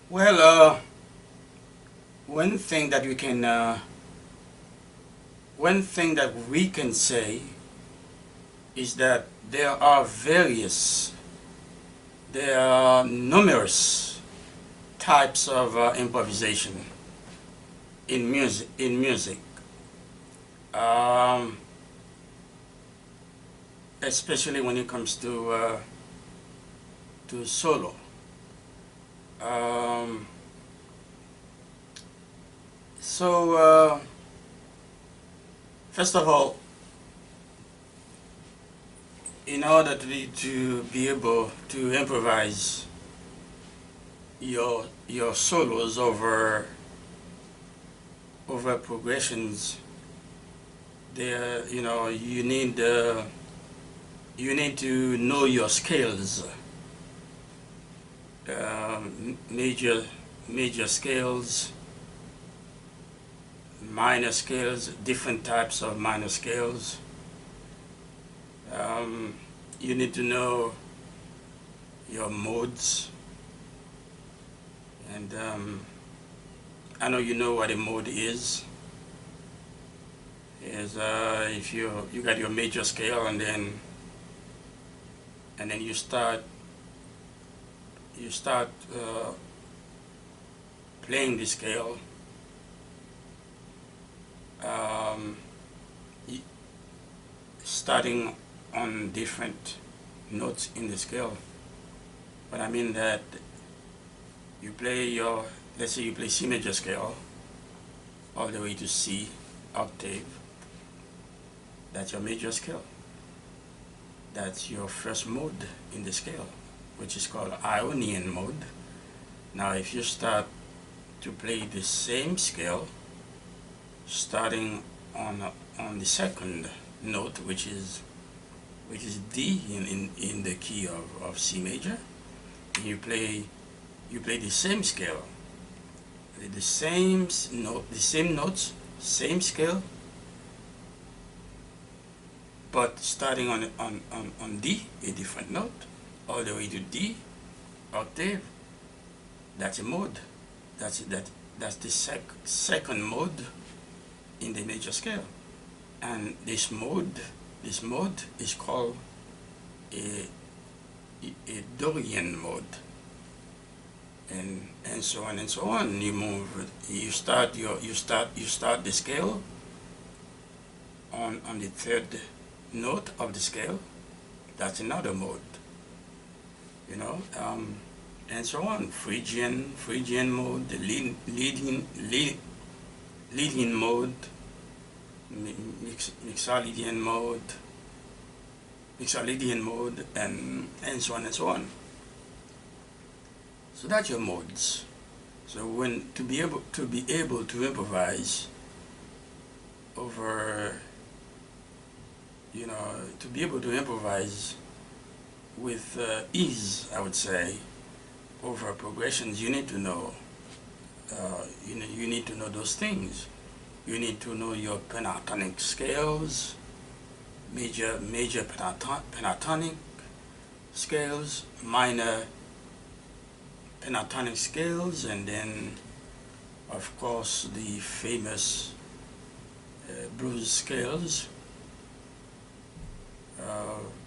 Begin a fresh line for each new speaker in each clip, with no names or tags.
Well, one thing that we can, one thing that we can say is that there are numerous types of improvisation in music. Um, Especially when it comes to solo. Um, so first of all, in order to be able to improvise your solos over progressions, there you need to know your scales, major scales, minor scales, different types of minor scales. You need to know your modes, and I know you know what a mode is. Is if you got your major scale, and then you start playing the scale. Um, Starting on different notes in the scale. But I mean that you play let's say you play C major scale all the way to C octave. That's your major scale. That's your first mode in the scale, which is called Ionian mode. Now if you start to play the same scale, starting on the second note, which is D in the key of C major, and you play the same scale, the same notes, same scale, but starting on D, a different note, all the way to D octave. That's a mode. That's the second mode in the major scale, and this mode is called a Dorian mode, and so on and so on. You start the scale on the third note of the scale. That's another mode, and so on. Phrygian mode, the Lydian mode, Mixolydian mode, and so on and so on. So that's your modes. So when to be able to improvise over, to be able to improvise with ease, I would say, over progressions, you need to know you need to know those things. You need to know your pentatonic scales, major pentatonic scales, minor pentatonic scales, and then of course the famous blues scales,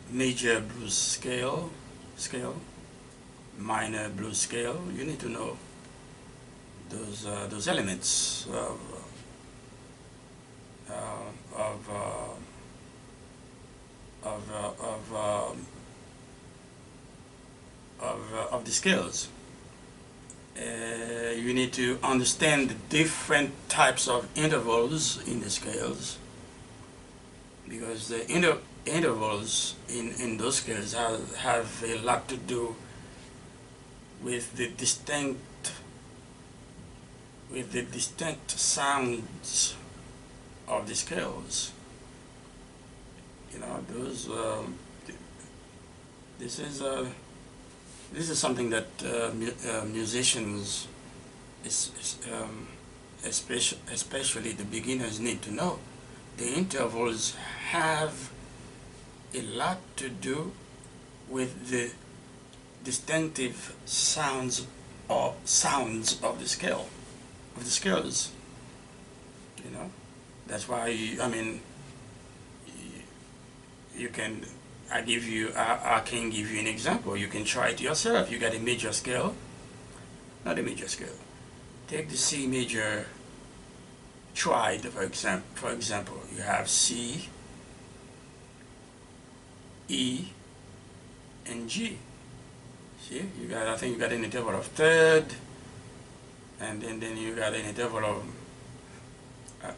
major blues scale, minor blues scale. You need to know those elements of the scales. You need to understand the different types of intervals in the scales, because the intervals in those scales have a lot to do with the distinct sounds of the scales. Those this is something that musicians, especially the beginners, need to know. The intervals have a lot to do with the distinctive sounds or sounds of the scale, of the scales. You know, that's why I mean, you can. I can give you an example. You can try it yourself. You got a major scale, not a major scale. Take the C major triad, for example. You have C, E, and G. See, you got. I think you got an interval of third, and then you got an interval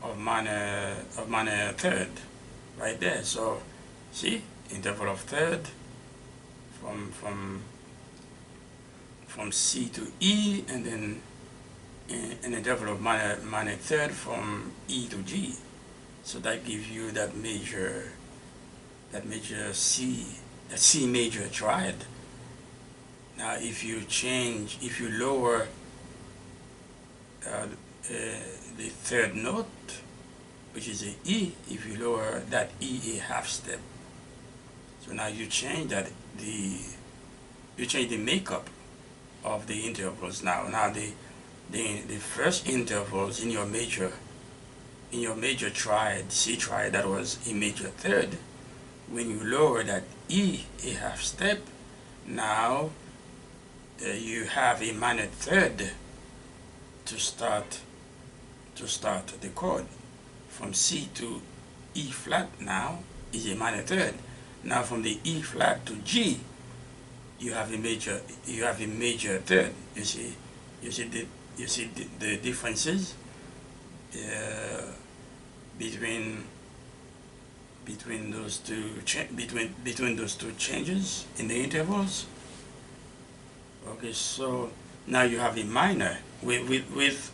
of minor third, right there. So, see, interval of third from C to E, and then an interval of minor third from E to G. So that gives you that major C, that C major triad. Now, if you lower the third note, which is a E, if you lower that E a half step, so now you change the makeup of the intervals. Now the first intervals in your major triad, C triad, that was a major third. When you lower that E a half step, now you have a minor third to start the chord. From C to E flat now is a minor third. Now from the E flat to G, you have a major third. You see the differences between those two changes in the intervals. Okay, so now you have a minor with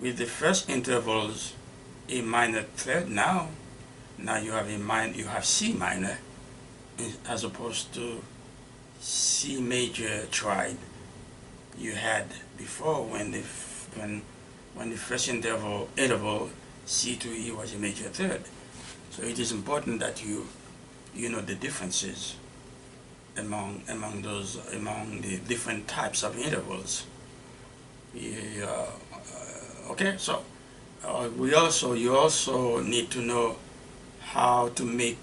the first intervals a minor third. Now you have C minor as opposed to C major triad you had before when the first interval C to E was a major third. So it is important that you know the differences among the different types of intervals. Yeah, okay, so you also need to know how to make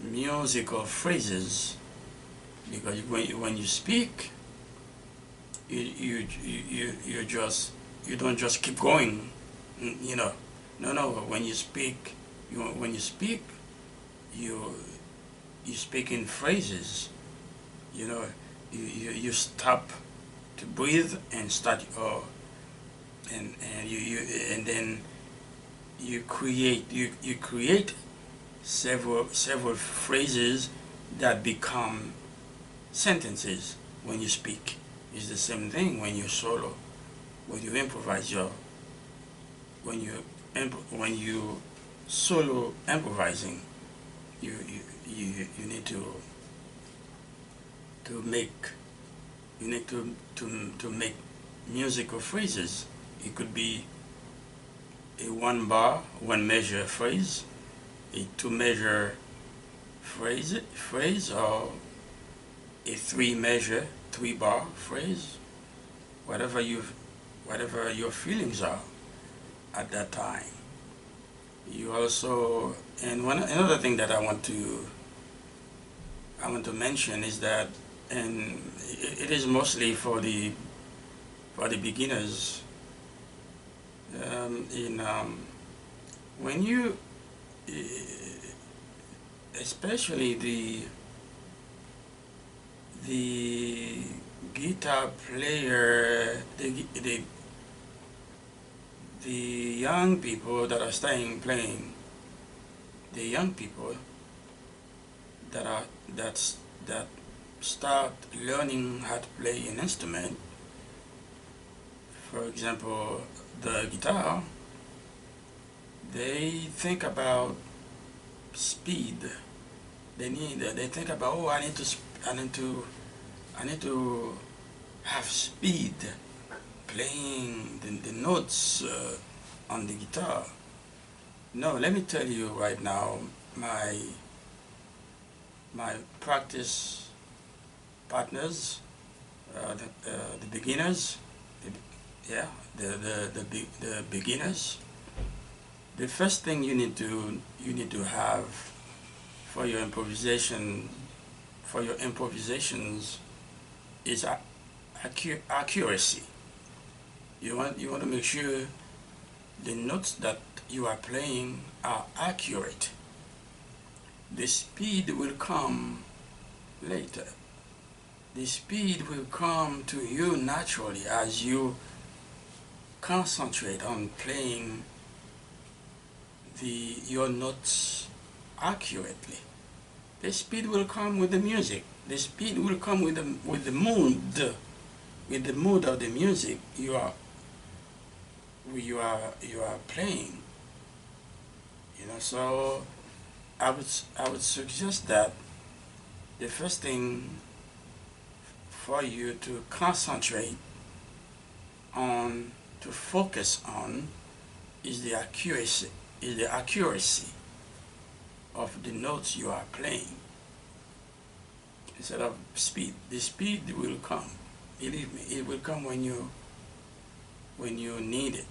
musical phrases, because when you speak, you don't just keep going, you know. No. When you speak, you speak in phrases. You know, you stop to breathe and start and then you create several phrases that become sentences when you speak. It's the same thing when you solo, when you improvise when you solo improvising, you need to make musical phrases. It could be a 1 bar, 1 measure phrase, a 2 measure phrase, or a 3 measure, 3 bar phrase, whatever your feelings are at that time. You also, and another thing that I want to mention is that, and it is mostly for the beginners. When you, especially the guitar player, the young people that are playing, the young people that start learning how to play an instrument, for example, the guitar, they think about speed. They think about, oh, I need to have speed playing the notes on the guitar. No, let me tell you right now, my practice partners, the beginners, the, yeah, the beginners. The first thing you need to have for your improvisation for your improvisations is accuracy. You want to make sure the notes that you are playing are accurate. The speed will come later. The speed will come to you naturally as you concentrate on playing your notes accurately. The speed will come with the music. The speed will come with the mood of the music you are playing. So I would suggest that the first thing for you to concentrate on, to focus on, is the accuracy of the notes you are playing instead of speed. The speed will come. Believe me, it will come when you need it.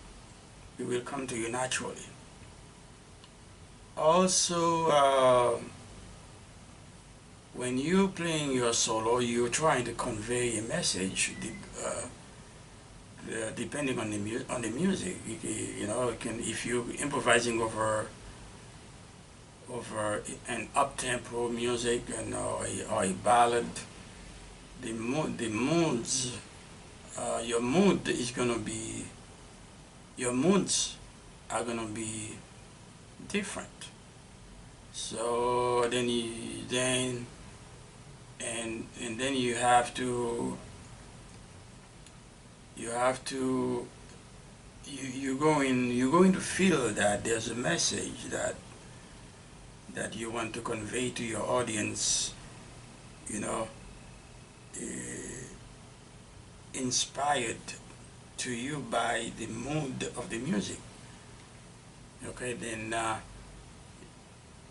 It will come to you naturally. Also, when you're playing your solo, you're trying to convey a message. Depending on the music, if you're improvising over an up-tempo music or a ballad, the moods, your moods are gonna be different. So then you have to you're going to feel that there's a message that you want to convey to your audience, uh, inspired to you by the mood of the music. Okay, then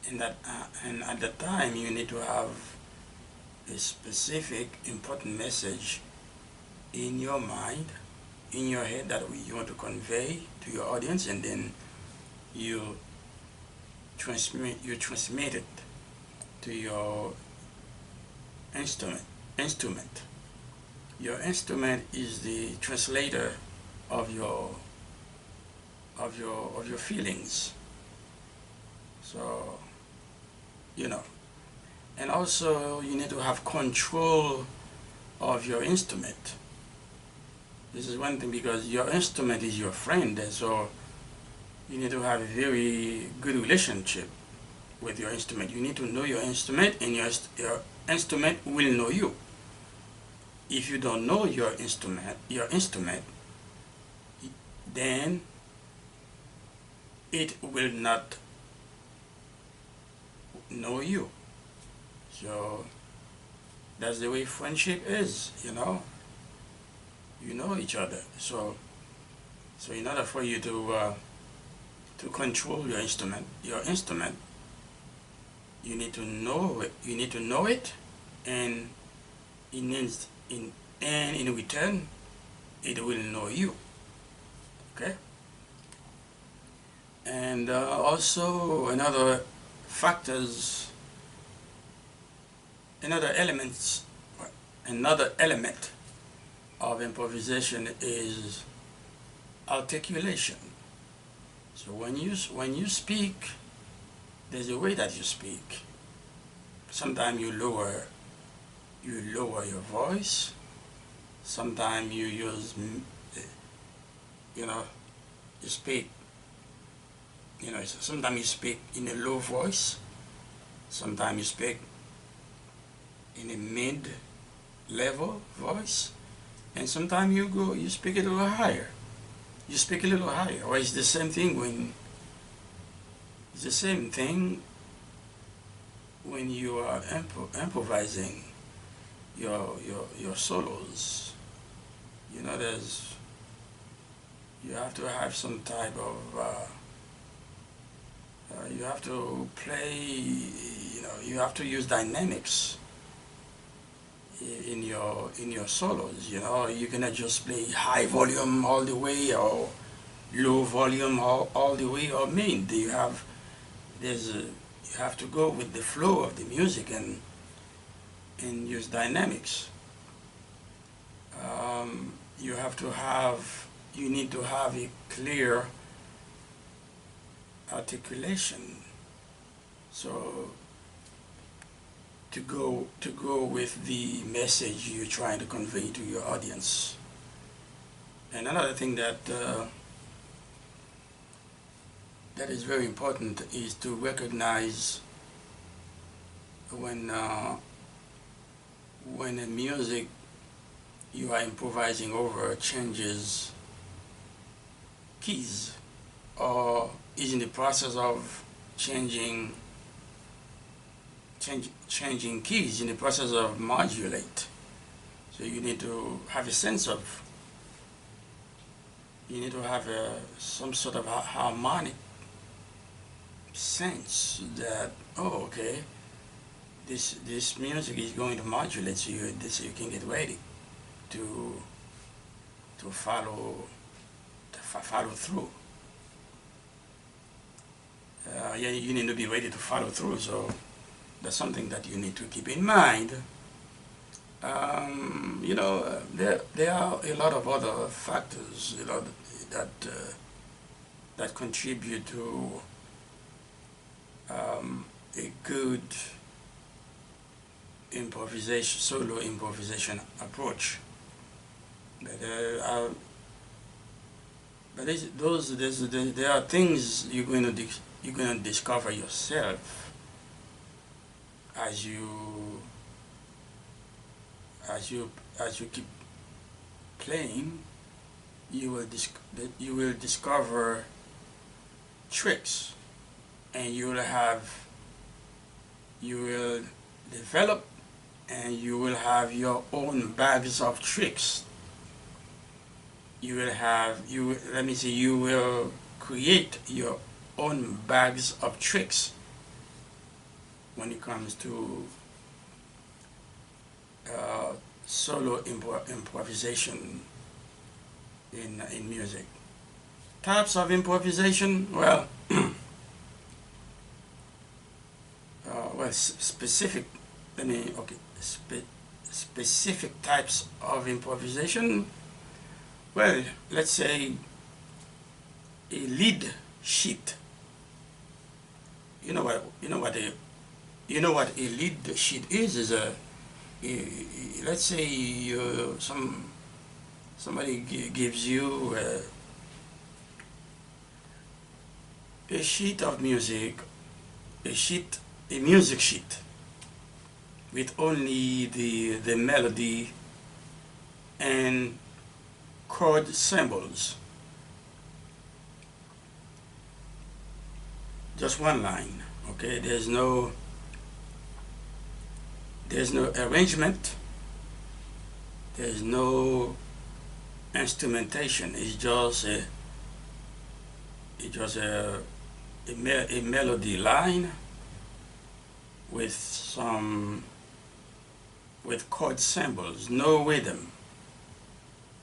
and at that time you need to have a specific important message in your mind, in your head, that you want to convey to your audience, and then you transmit it to your instrument. Your instrument is the translator of your feelings. So, and also you need to have control of your instrument. This is one thing, because your instrument is your friend, and so you need to have a very good relationship with your instrument. You need to know your instrument, and your instrument will know you. If you don't know your instrument, then it will not know you. So that's the way friendship is, You know each other. So in order for you to control your instrument, you need to know it. You need to know it, and in return, it will know you. Okay. And also another element of improvisation is articulation. So when you speak, there's a way that you speak. Sometimes you lower your voice. Sometimes you use, you speak. Sometimes you speak in a low voice. Sometimes you speak in a mid-level voice, and sometimes you speak a little higher. You speak a little higher, or it's the same thing when you are improvising your solos. You have to have some type of you have to play. You have to use dynamics. in your solos. You know, you cannot just play high volume all the way or low volume all the way. Or mean, you have you have to go with the flow of the music and use dynamics. You have to have you need to have a clear articulation. So to go with the message you're trying to convey to your audience. And another thing that is very important is to recognize when a music you are improvising over changes keys or is in the process of changing keys, in the process of modulate. So you need to have a sense of, you need to have some sort of harmonic sense that, oh, okay, this music is going to modulate, so you can get ready to follow through. Yeah, you need to be ready to follow through. So that's something that you need to keep in mind. You know, there are a lot of other factors, you know, that contribute to a good improvisation, solo improvisation approach. But there are things you're going to discover yourself as you keep playing. You will discover tricks, and you will develop, and you will have your own bags of tricks. You will create your own bags of tricks when it comes to solo improvisation in music. Types of improvisation, well, specific. Specific types of improvisation. Well, let's say a lead sheet. You know what a lead sheet is? Let's say somebody gives you a sheet of music, a music sheet with only the melody and chord symbols. Just one line, okay? There's no arrangement, there's no instrumentation. It's just a melody line with chord symbols, no rhythm.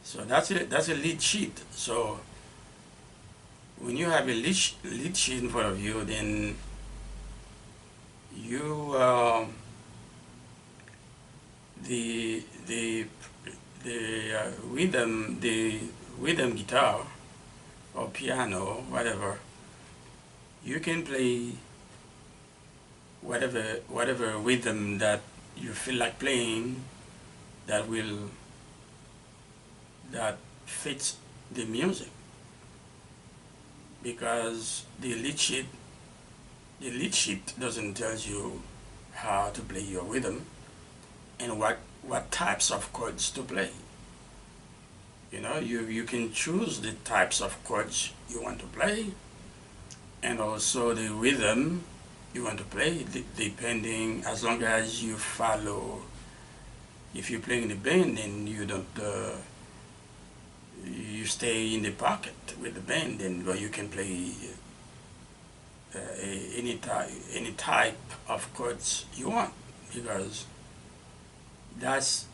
So that's a lead sheet. So when you have a lead sheet in front of you, then you the rhythm guitar or piano, whatever, you can play whatever rhythm that you feel like playing that fits the music, because the lead sheet doesn't tell you how to play your rhythm and what types of chords to play. You know, you can choose the types of chords you want to play and also the rhythm you want to play, depending, as long as you follow. If you're playing in a band, then you don't you stay in the pocket with the band, and you can play any type of chords you want, because That's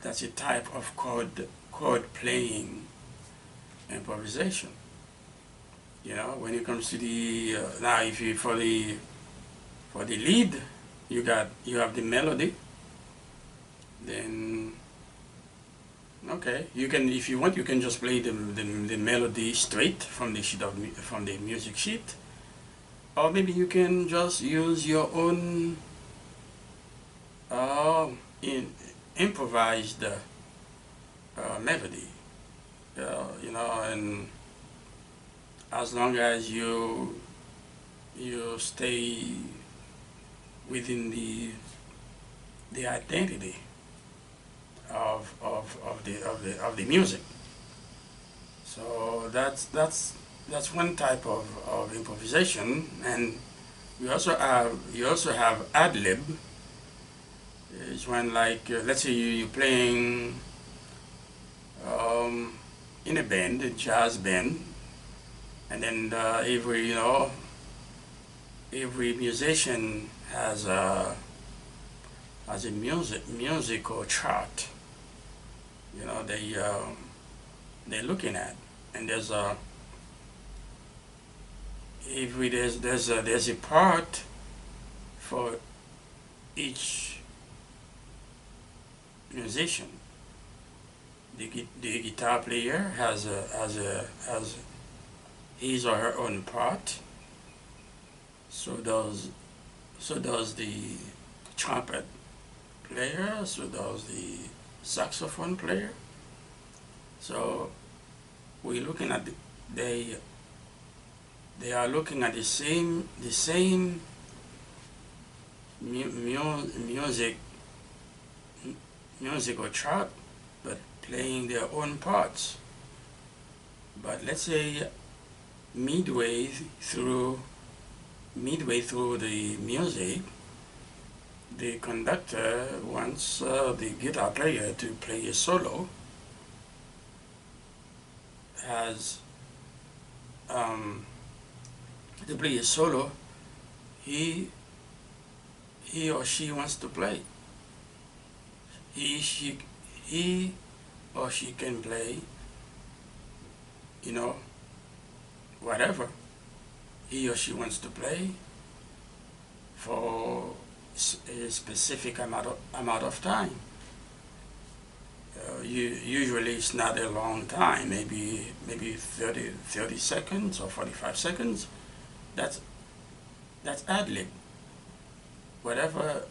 that's a type of chord playing improvisation. You know, when it comes to the now, if you for the lead, you have the melody. Then okay, you can, if you want, you can just play the melody straight from the from the music sheet, or maybe you can just use your own uh, in improvised melody. You know, and as long as you stay within the identity of the music. So that's one type of improvisation, and you also have ad lib. It's when, like, let's say you're playing um, in a band, a jazz band, and then every musician has a musical chart. You know, they're looking at, and there's a part for each musician. The guitar player has his or her own part. So does the trumpet player. So does the saxophone player. So we're looking at they are looking at the same music musical chart, but playing their own parts. But let's say midway through the music, the conductor wants the guitar player to play a solo. Has to play a solo, he or she wants to play. He or she can play, you know, whatever he or she wants to play for a specific amount of time. Usually it's not a long time, maybe 30 seconds or 45 seconds. That's ad lib. Whatever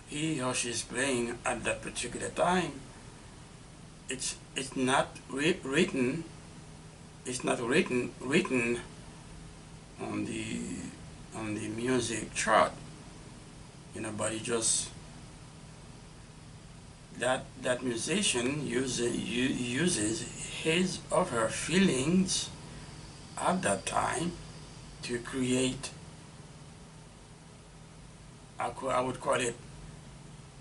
he or she is playing at that particular time, it's not written. It's not written on the music chart. You know, but it just that musician uses his or her feelings at that time to create, I would call it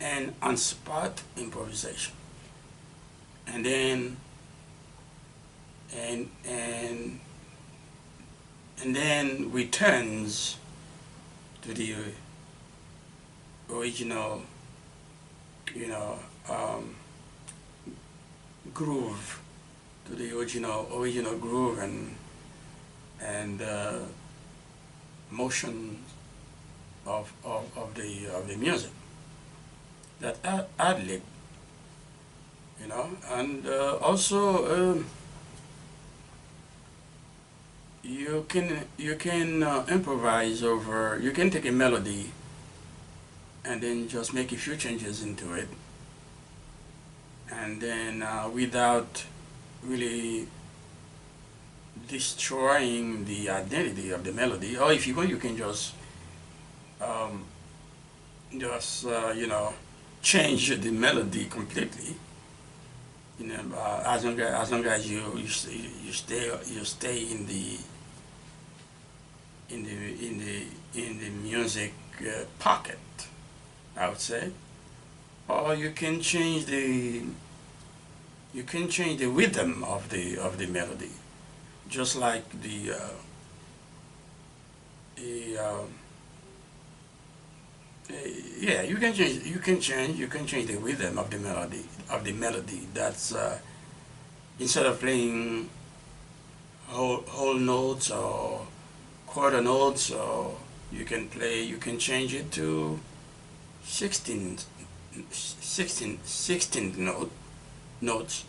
an on-spot improvisation, and then and then returns to the original, you know, groove, to the original groove and motion of the music. That ad lib, you know, and also you can improvise over. You can take a melody and then just make a few changes into it, and then without really destroying the identity of the melody. Or if you want, you can just you know, change the melody completely. You know, as long as you stay in the music pocket, I would say. Or you can change the rhythm of the melody, just like Uh, yeah, you can change. You can change the rhythm of the melody. That's instead of playing whole notes or quarter notes, or you can change it to 16, 16 notes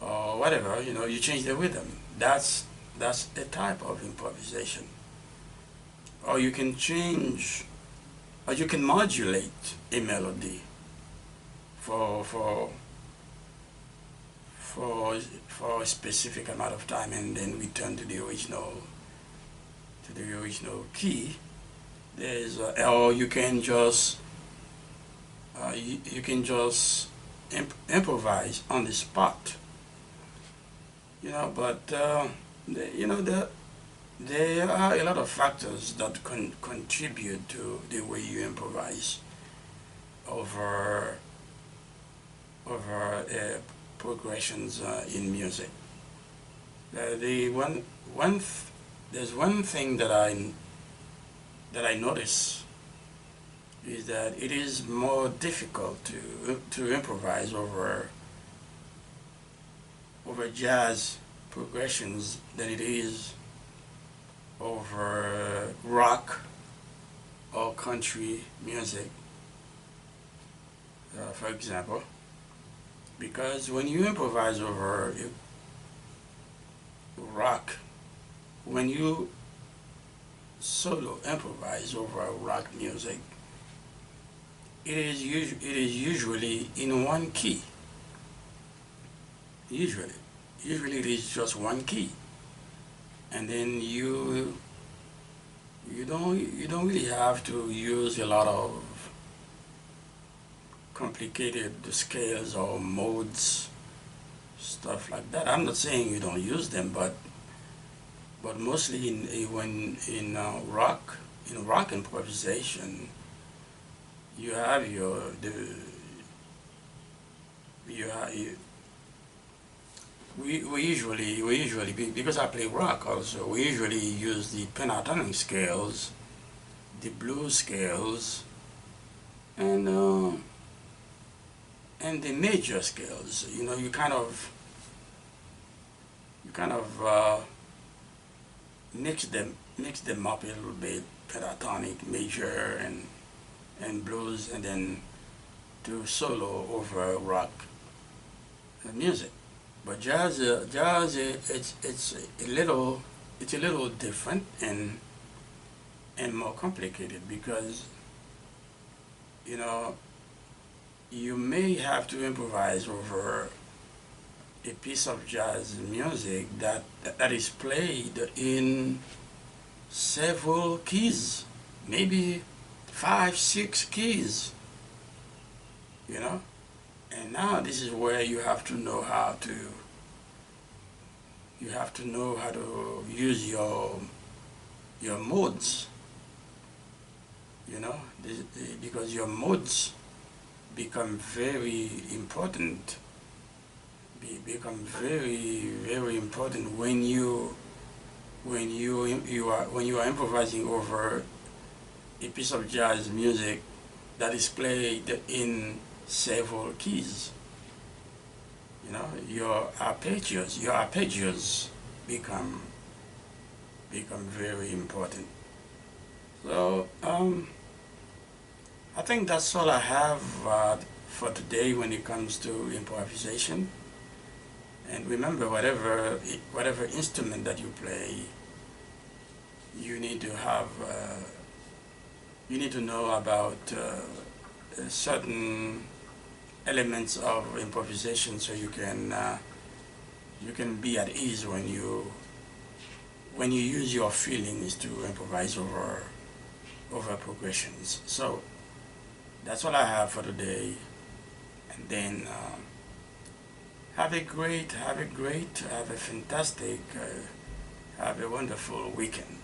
or whatever. You change the rhythm. That's a type of improvisation. Or you can change, or you can modulate a melody for for for a specific amount of time, and then return to the original key. Or you can just improvise on the spot. But there are a lot of factors that can contribute to the way you improvise over progressions in music. The one th- There's one thing that I notice is that it is more difficult to improvise over jazz progressions than it is over rock or country music, for example. Because when you improvise over rock, when you solo improvise over rock music, it is usually in one key. Usually, usually it is just one key, and then you don't really have to use a lot of complicated scales or modes, stuff like that. I'm not saying you don't use them, but mostly in rock improvisation, you have your the you have you, we usually because I play rock also, we usually use the pentatonic scales, the blues scales, and the major scales. You kind of mix them up a little bit, pentatonic, major, and blues, and then do solo over rock music. But jazz, it's a little different and more complicated, because you know you may have to improvise over a piece of jazz music that is played in several keys, maybe 5, 6 keys, you know. And now this is where you have to know how to use your modes, because your modes become very important. Become very very important when you are improvising over a piece of jazz music that is played in several keys. Your arpeggios become very important. So I think that's all I have for today when it comes to improvisation. And remember, whatever instrument that you play, you need to have you need to know about certain elements of improvisation, so you can be at ease when you use your feelings to improvise over progressions. So that's all I have for today. And then have a fantastic, have a wonderful weekend.